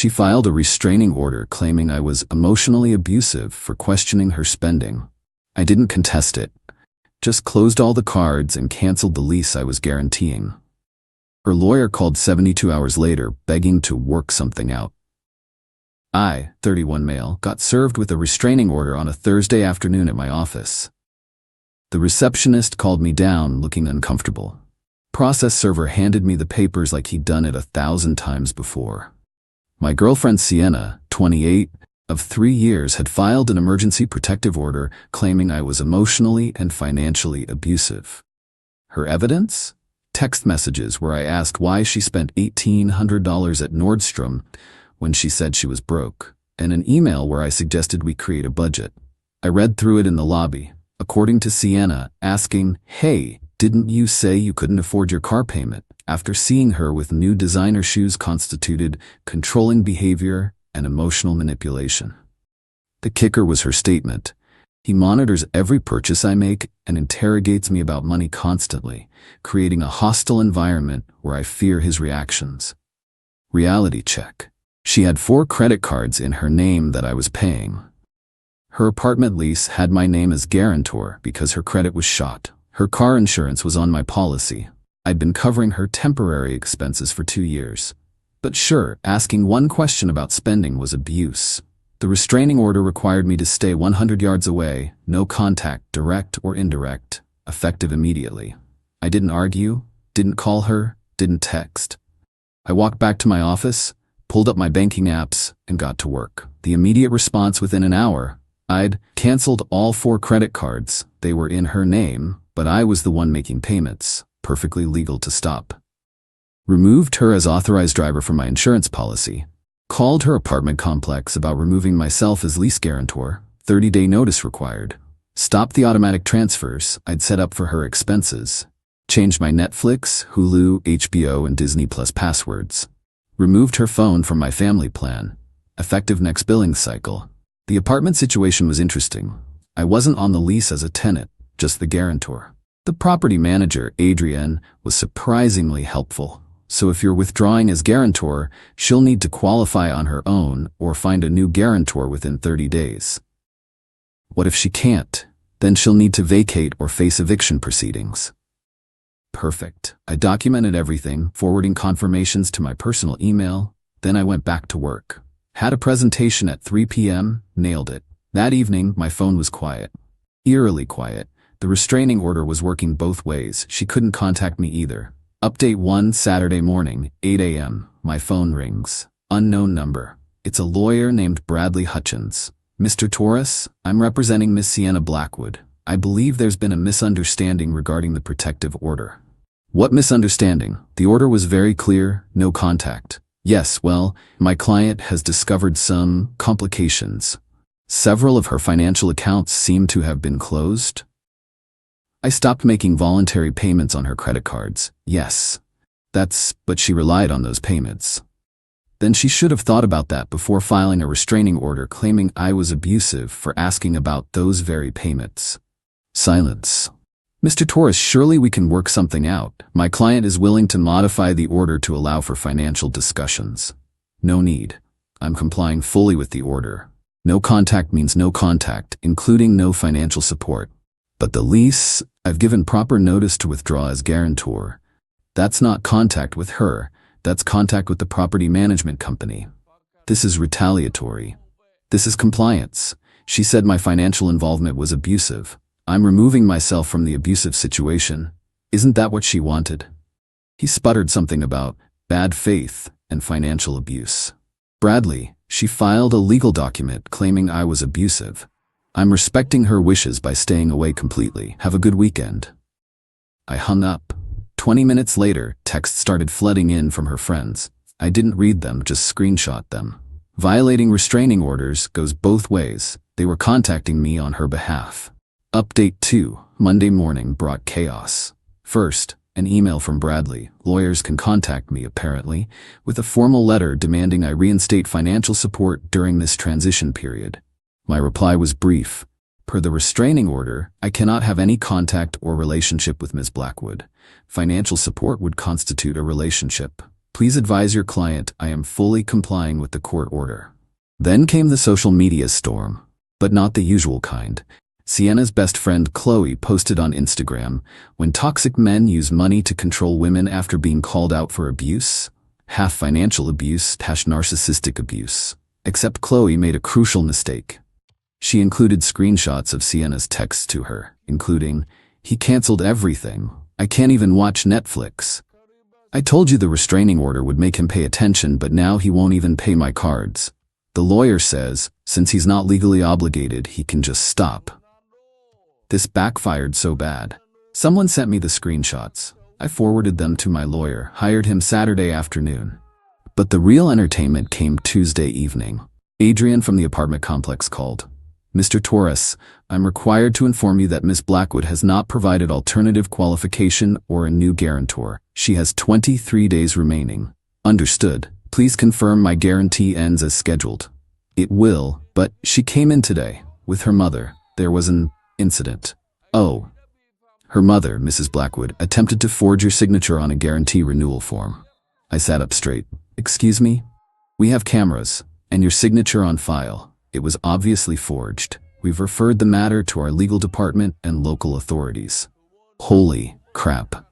She filed a restraining order claiming I was emotionally abusive for questioning her spending. I didn't contest it, just closed all the cards and canceled the lease I was guaranteeing. Her lawyer called 72 hours later, begging to work something out. I, 31 male, got served with a restraining order on a Thursday afternoon at my office. The receptionist called me down, looking uncomfortable. Process server handed me the papers like he'd done it 1,000 times before. My girlfriend Sienna, 28, of 3 years, had filed an emergency protective order claiming I was emotionally and financially abusive. Her evidence? Text messages where I asked why she spent $1,800 at Nordstrom when she said she was broke, and an email where I suggested we create a budget. I read through it in the lobby, according to Sienna, asking, "Hey, didn't you say you couldn't afford your car payment?" After seeing her with new designer shoes constituted controlling behavior and emotional manipulation. The kicker was her statement. He monitors every purchase I make and interrogates me about money constantly, creating a hostile environment where I fear his reactions. Reality check. She had 4 credit cards in her name that I was paying. Her apartment lease had my name as guarantor because her credit was shot. Her car insurance was on my policy. I'd been covering her temporary expenses for 2 years. But sure, asking one question about spending was abuse. The restraining order required me to stay 100 yards away, no contact, direct or indirect, effective immediately. I didn't argue, didn't call her, didn't text. I walked back to my office, pulled up my banking apps, and got to work. The immediate response within an hour: I'd canceled all 4 credit cards. They were in her name, but I was the one making payments. Perfectly legal to stop. Removed her as authorized driver from my insurance policy. Called her apartment complex about removing myself as lease guarantor. 30-day notice required. Stopped the automatic transfers I'd set up for her expenses. Changed my Netflix, Hulu, HBO, and Disney Plus passwords. Removed her phone from my family plan. Effective next billing cycle. The apartment situation was interesting. I wasn't on the lease as a tenant, just the guarantor. The property manager, Adrienne, was surprisingly helpful. So if you're withdrawing as guarantor, she'll need to qualify on her own or find a new guarantor within 30 days. What if she can't? Then she'll need to vacate or face eviction proceedings. Perfect. I documented everything, forwarding confirmations to my personal email. Then I went back to work. Had a presentation at 3 p.m., nailed it. That evening, my phone was quiet. Eerily quiet. The restraining order was working both ways. She couldn't contact me either. Update 1, Saturday morning, 8 a.m. My phone rings. Unknown number. It's a lawyer named Bradley Hutchins. Mr. Torres, I'm representing Miss Sienna Blackwood. I believe there's been a misunderstanding regarding the protective order. What misunderstanding? The order was very clear, no contact. Yes, well, my client has discovered some complications. Several of her financial accounts seem to have been closed. I stopped making voluntary payments on her credit cards. Yes. But she relied on those payments. Then she should have thought about that before filing a restraining order claiming I was abusive for asking about those very payments. Silence. Mr. Torres, surely we can work something out. My client is willing to modify the order to allow for financial discussions. No need. I'm complying fully with the order. No contact means no contact, including no financial support. But the lease, I've given proper notice to withdraw as guarantor. That's not contact with her, that's contact with the property management company. This is retaliatory. This is compliance. She said my financial involvement was abusive. I'm removing myself from the abusive situation. Isn't that what she wanted? He sputtered something about bad faith and financial abuse. Bradley, she filed a legal document claiming I was abusive. I'm respecting her wishes by staying away completely. Have a good weekend. I hung up. 20 minutes later, texts started flooding in from her friends. I didn't read them, just screenshot them. Violating restraining orders goes both ways. They were contacting me on her behalf. Update 2, Monday morning brought chaos. First, an email from Bradley. Lawyers can contact me, apparently, with a formal letter demanding I reinstate financial support during this transition period. My reply was brief. Per the restraining order, I cannot have any contact or relationship with Ms. Blackwood. Financial support would constitute a relationship. Please advise your client I am fully complying with the court order. Then came the social media storm, but not the usual kind. Sienna's best friend Qley posted on Instagram, "When toxic men use money to control women after being called out for abuse, half financial abuse, narcissistic abuse." Except Qley made a crucial mistake. She included screenshots of Sienna's texts to her, including, "He canceled everything. I can't even watch Netflix. I told you the restraining order would make him pay attention, but now he won't even pay my cards. The lawyer says, since he's not legally obligated, he can just stop." This backfired so bad. Someone sent me the screenshots. I forwarded them to my lawyer, hired him Saturday afternoon. But the real entertainment came Tuesday evening. Adrian from the apartment complex called. "Mr. Torres, I'm required to inform you that Ms. Blackwood has not provided alternative qualification or a new guarantor. She has 23 days remaining. Understood. Please confirm my guarantee ends as scheduled." It will, but she came in today. With her mother, there was an incident. Oh. Her mother, Mrs. Blackwood, attempted to forge your signature on a guarantee renewal form. I sat up straight. "Excuse me? We have cameras, and your signature on file. It was obviously forged. We've referred the matter to our legal department and local authorities." Holy crap.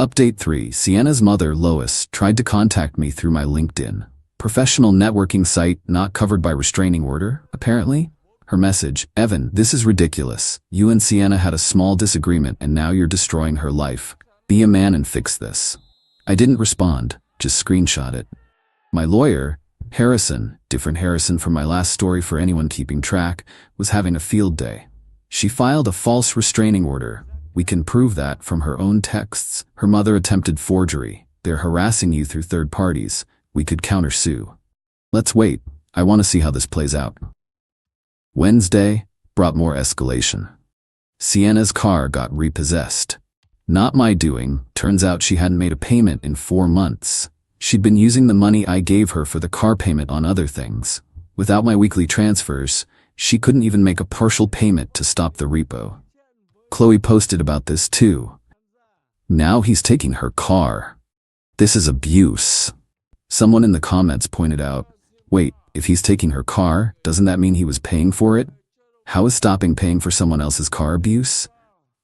Update 3. Sienna's mother, Lois, tried to contact me through my LinkedIn professional networking site not covered by restraining order, apparently. Her message, "Evan, this is ridiculous. You and Sienna had a small disagreement and now you're destroying her life. Be a man and fix this." I didn't respond, just screenshot it. My lawyer, Harrison, different Harrison from my last story for anyone keeping track, was having a field day. She filed a false restraining order. We can prove that from her own texts. Her mother attempted forgery. They're harassing you through third parties. We could countersue. Let's wait. I want to see how this plays out. Wednesday brought more escalation. Sienna's car got repossessed. Not my doing. Turns out she hadn't made a payment in 4 months. She'd been using the money I gave her for the car payment on other things. Without my weekly transfers, she couldn't even make a partial payment to stop the repo. Qley posted about this too. Now he's taking her car. This is abuse. Someone in the comments pointed out, wait, if he's taking her car, doesn't that mean he was paying for it? How is stopping paying for someone else's car abuse?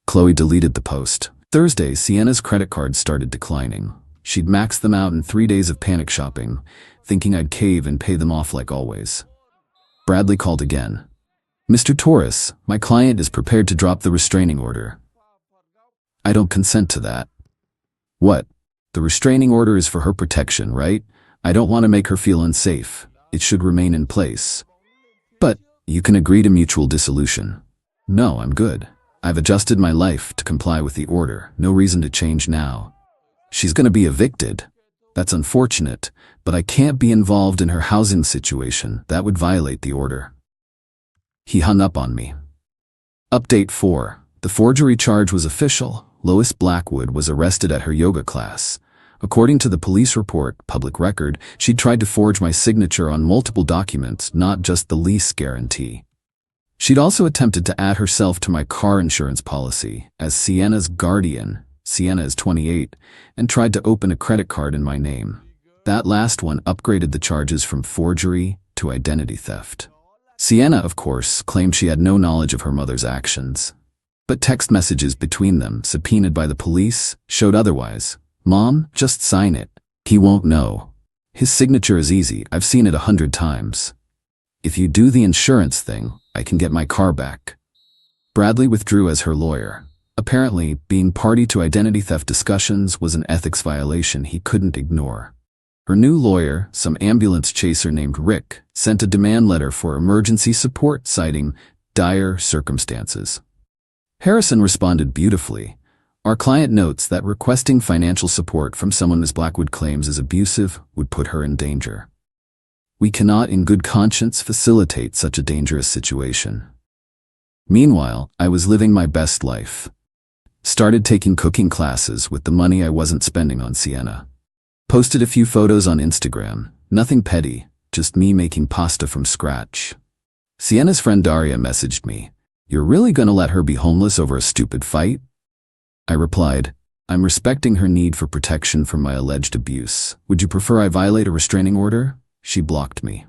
Qley deleted the post. Thursday, Sienna's credit cards started declining. She'd maxed them out in 3 days of panic shopping, thinking I'd cave and pay them off like always. Bradley called again. "Mr. Torres, my client is prepared to drop the restraining order." "I don't consent to that." "What? The restraining order is for her protection, right? I don't want to make her feel unsafe. It should remain in place." "But you can agree to mutual dissolution." "No, I'm good. I've adjusted my life to comply with the order. No reason to change now." "She's going to be evicted." "That's unfortunate, but I can't be involved in her housing situation. That would violate the order." He hung up on me. Update 4. The forgery charge was official. Lois Blackwood was arrested at her yoga class. According to the police report, public record, she'd tried to forge my signature on multiple documents, not just the lease guarantee. She'd also attempted to add herself to my car insurance policy as Sienna's guardian. Sienna is 28, and tried to open a credit card in my name. That last one upgraded the charges from forgery to identity theft. Sienna, of course, claimed she had no knowledge of her mother's actions. But text messages between them, subpoenaed by the police, showed otherwise. "Mom, just sign it. He won't know. His signature is easy. I've seen it 100 times. If you do the insurance thing, I can get my car back." Bradley withdrew as her lawyer. Apparently, being party to identity theft discussions was an ethics violation he couldn't ignore. Her new lawyer, some ambulance chaser named Rick, sent a demand letter for emergency support citing dire circumstances. Harrison responded beautifully. "Our client notes that requesting financial support from someone Ms. Blackwood claims is abusive would put her in danger. We cannot in good conscience facilitate such a dangerous situation." Meanwhile, I was living my best life. Started taking cooking classes with the money I wasn't spending on Sienna. Posted a few photos on Instagram, nothing petty, just me making pasta from scratch. Sienna's friend Daria messaged me, "You're really gonna let her be homeless over a stupid fight?" I replied, I'm respecting her need for protection from my alleged abuse. Would you prefer I violate a restraining order? She blocked me.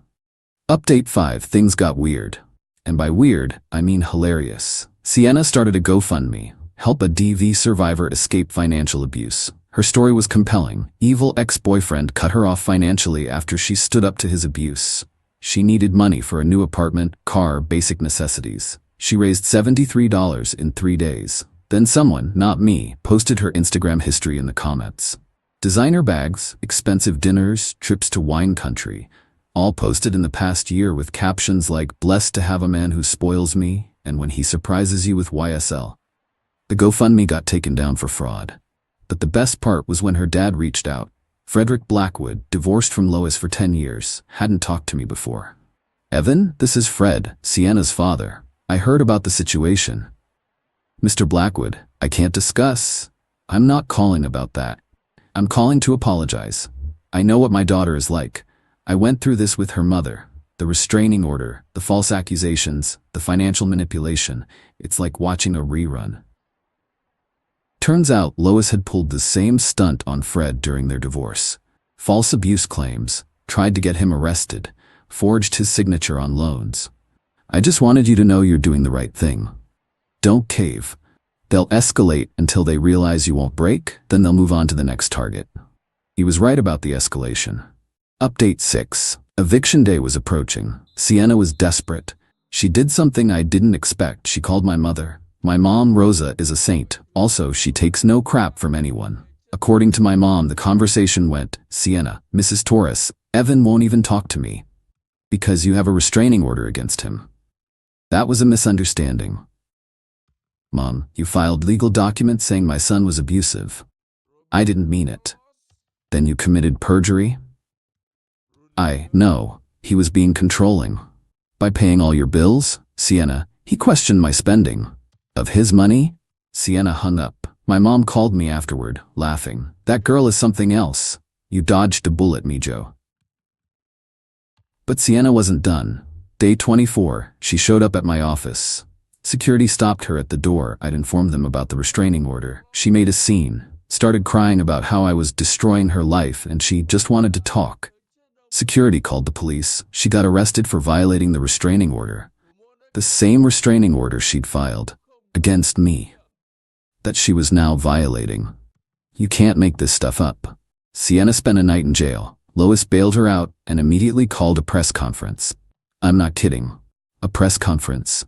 Update 5. Things got weird. And by weird, I mean hilarious. Sienna started a GoFundMe. Help a DV survivor escape financial abuse. Her story was compelling. Evil ex-boyfriend cut her off financially after she stood up to his abuse. She needed money for a new apartment, car, basic necessities. She raised $73 in 3 days. Then someone, not me, posted her Instagram history in the comments. Designer bags, expensive dinners, trips to wine country, all posted in the past year with captions like "Blessed to have a man who spoils me," and "When he surprises you with YSL." The GoFundMe got taken down for fraud. But the best part was when her dad reached out. Frederick Blackwood, divorced from Lois for 10 years, hadn't talked to me before. "Evan, this is Fred, Sienna's father. I heard about the situation." "Mr. Blackwood, I can't discuss. I'm not calling about that. I'm calling to apologize. I know what my daughter is like. I went through this with her mother. The restraining order, the false accusations, the financial manipulation. It's like watching a rerun." Turns out Lois had pulled the same stunt on Fred during their divorce. False abuse claims, tried to get him arrested, forged his signature on loans. "I just wanted you to know you're doing the right thing. Don't cave. They'll escalate until they realize you won't break, then they'll move on to the next target." He was right about the escalation. Update 6. Eviction day was approaching. Sienna was desperate. She did something I didn't expect. She called my mother. My mom, Rosa, is a saint. Also, she takes no crap from anyone. According to my mom, the conversation went, "Sienna, Mrs. Torres, Evan won't even talk to me because you have a restraining order against him." That was a misunderstanding. "Mom, you filed legal documents saying my son was abusive." "I didn't mean it." "Then you committed perjury?" No, he was being controlling. "By paying all your bills?" "Sienna, he questioned my spending." "Of his money?" Sienna hung up. My mom called me afterward, laughing. "That girl is something else. You dodged a bullet, Mijo." But Sienna wasn't done. Day 24, she showed up at my office. Security stopped her at the door. I'd informed them about the restraining order. She made a scene, started crying about how I was destroying her life and she just wanted to talk. Security called the police. She got arrested for violating the restraining order. The same restraining order she'd filed against me, that she was now violating. You can't make this stuff up. Sienna spent a night in jail. Lois bailed her out and immediately called a press conference. I'm not kidding. A press conference.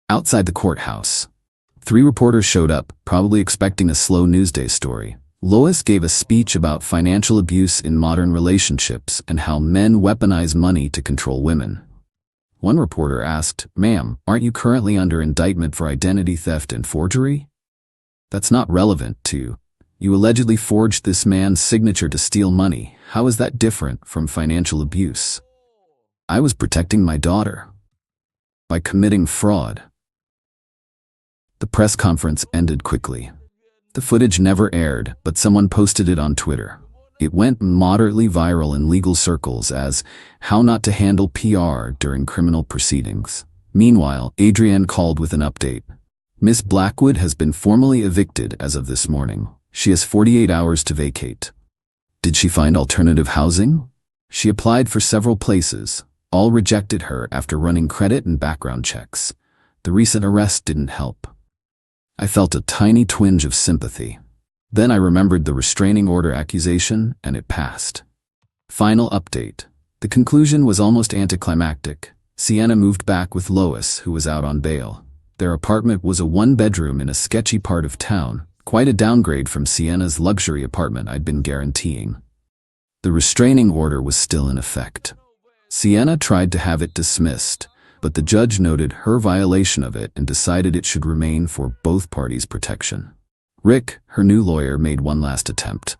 Outside the courthouse. 3 reporters showed up, probably expecting a slow Newsday story. Lois gave a speech about financial abuse in modern relationships and how men weaponize money to control women. One reporter asked, "Ma'am, aren't you currently under indictment for identity theft and forgery?" "That's not relevant to you allegedly forged this man's signature to steal money. How is that different from financial abuse?" "I was protecting my daughter by committing fraud." The press conference ended quickly. The footage never aired, but someone posted it on Twitter. It went moderately viral in legal circles as "how not to handle PR during criminal proceedings." Meanwhile, Adrienne called with an update. Miss Blackwood has been formally evicted as of this morning. She has 48 hours to vacate. Did she find alternative housing? She applied for several places. All rejected her after running credit and background checks. The recent arrest didn't help. I felt a tiny twinge of sympathy. Then I remembered the restraining order accusation, and it passed. Final update. The conclusion was almost anticlimactic. Sienna moved back with Lois, who was out on bail. Their apartment was a 1-bedroom in a sketchy part of town, quite a downgrade from Sienna's luxury apartment I'd been guaranteeing. The restraining order was still in effect. Sienna tried to have it dismissed, but the judge noted her violation of it and decided it should remain for both parties' protection. Rick, her new lawyer, made one last attempt.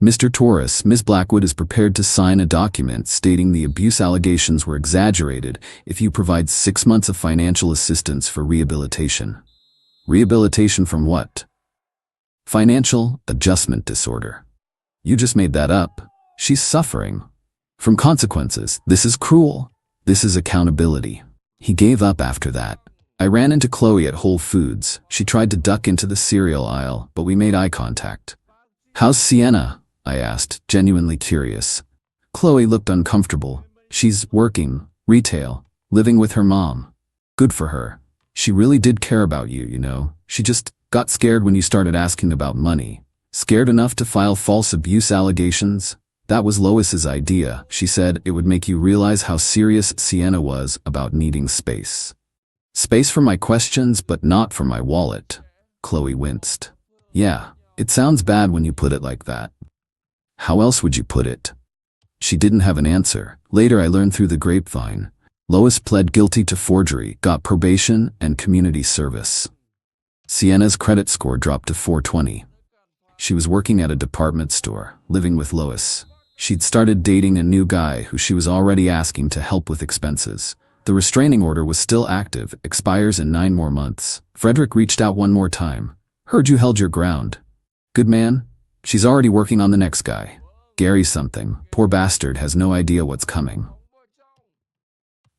"Mr. Torres, Ms. Blackwood is prepared to sign a document stating the abuse allegations were exaggerated if you provide 6 months of financial assistance for rehabilitation." Rehabilitation from what? Financial adjustment disorder. You just made that up. She's suffering from consequences. This is cruel. This is accountability. He gave up after that. I ran into Qley at Whole Foods. She tried to duck into the cereal aisle, but we made eye contact. "How's Sienna?" I asked, genuinely curious. Qley looked uncomfortable. "She's working, retail, living with her mom." "Good for her. She really did care about you, you know. She just got scared when you started asking about money. Scared enough to file false abuse allegations? That was Lois's idea. She said it would make you realize how serious Sienna was about needing space. Space for my questions, but not for my wallet." Qley winced. "Yeah, it sounds bad when you put it like that. How else would you put it?" She didn't have an answer. Later I learned through the grapevine. Lois pled guilty to forgery, got probation and community service. Sienna's credit score dropped to 420. She was working at a department store, living with Lois. She'd started dating a new guy who she was already asking to help with expenses. The restraining order was still active, expires in 9 more months. Frederick reached out one more time. "Heard you held your ground. Good man. She's already working on the next guy. Gary something. Poor bastard has no idea what's coming."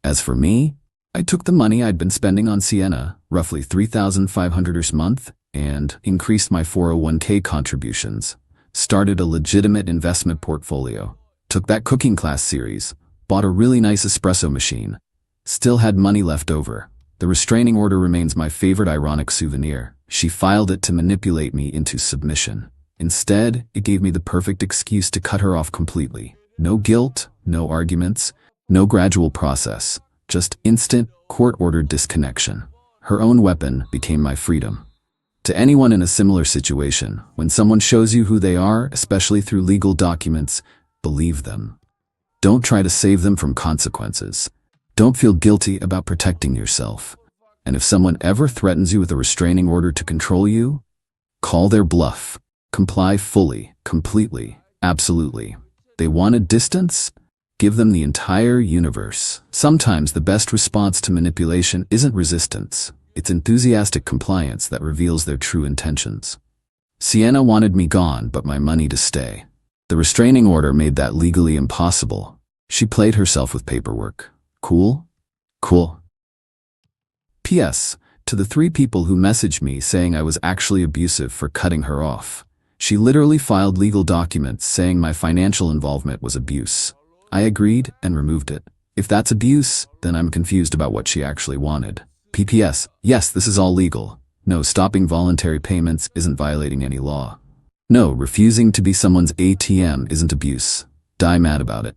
As for me, I took the money I'd been spending on Sienna, roughly $3,500 a month, and increased my 401k contributions, started a legitimate investment portfolio, took that cooking class series, bought a really nice espresso machine, still had money left over. The restraining order remains my favorite ironic souvenir. She filed it to manipulate me into submission. Instead, it gave me the perfect excuse to cut her off completely. No guilt, no arguments, no gradual process, just instant, court-ordered disconnection. Her own weapon became my freedom. To anyone in a similar situation, when someone shows you who they are, especially through legal documents, believe them. Don't try to save them from consequences. Don't feel guilty about protecting yourself. And if someone ever threatens you with a restraining order to control you, call their bluff. Comply fully, completely, absolutely. They wanted distance? Give them the entire universe. Sometimes the best response to manipulation isn't resistance. It's enthusiastic compliance that reveals their true intentions. Sienna wanted me gone, but my money to stay. The restraining order made that legally impossible. She played herself with paperwork. Cool? Cool. P.S. To the 3 people who messaged me saying I was actually abusive for cutting her off. She literally filed legal documents saying my financial involvement was abuse. I agreed and removed it. If that's abuse, then I'm confused about what she actually wanted. P.P.S. Yes, this is all legal. No, stopping voluntary payments isn't violating any law. No, refusing to be someone's ATM isn't abuse. Die mad about it.